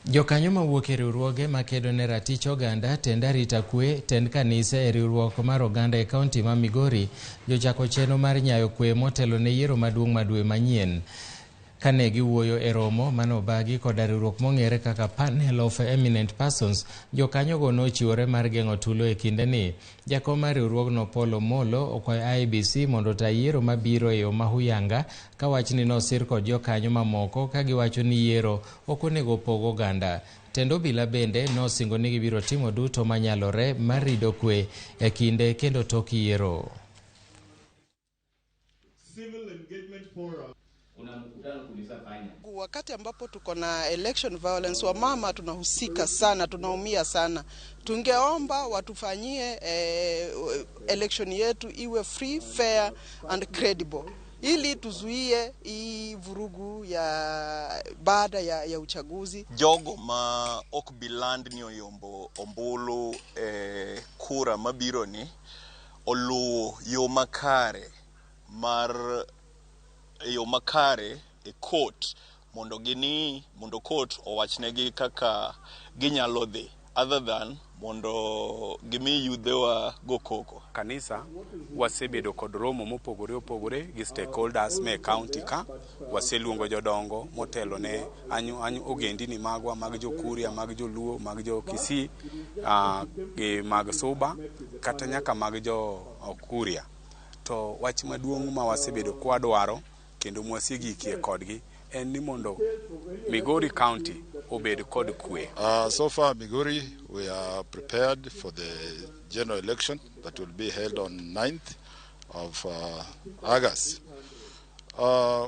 Jokanyo mawuok e riwruoge makedo ne ratich oganda, tend arita kwe, tend kanise e riwruok mar oganda e kaunti ma Migori jochako chenro mar nyayo kwe motelo ne yiero maduong' madwe manyien. Kane giwuoyo e romo manobagi koda riwruok mong'ere kaka Panel of Eminent Persons, jokanyogo nochiwore mar geng'o tulo e kindeni. Jakom mar riwruogno Paul Omolo okwayo IEBC mondo ota yiero mabiro e yo mahuyanga, ka wachni nosir kod jokanyo mamoko ka giwacho ni yiero ok onego pog oganda. Tend obila bende nosingo ni gibiro timo duto manyalore mar rido kwe e kinde kendo tok yiero. Wakati ambapo tuko na election violence, wamama tunahusika sana, tunaumia sana. Tungeomba watufanyie election yetu iwe free, fair and credible, ili tuzuie hii vurugu ya baada ya uchaguzi. Jogo ma ok biland ni oyombo ombulu kura mabiro ni oluwo yo makare e court mondo court owachnegi kaka ginyalo dhi, other than mondo gimi yudhewa go koko. Kanisa wasebedo kod romo mopogore opogore gi stakeholders me county ka, waseluongo jodongo motelo ne anyu ogendini magwa, mag jokuria, mag joluo, mag jo Kisii, mag Suba, kata nyaka mag jo Kuria. To wach maduong' ma wasebedo kwa dwaro kendo mwasigikie kodgi en ni mondo Migori County obed kod kwe. So far Migori, we are prepared for the general election that will be held on 9th of August.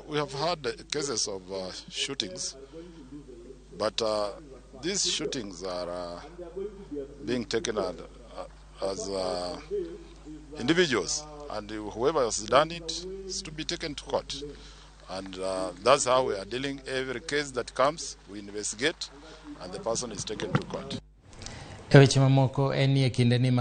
We have had cases of shootings, but these shootings are being taken as individuals, and whoever has done it is to be taken to court. And that's how we are dealing. Every case that comes, we investigate, and the person is taken to court. E weche mamoko en ni e kinde ni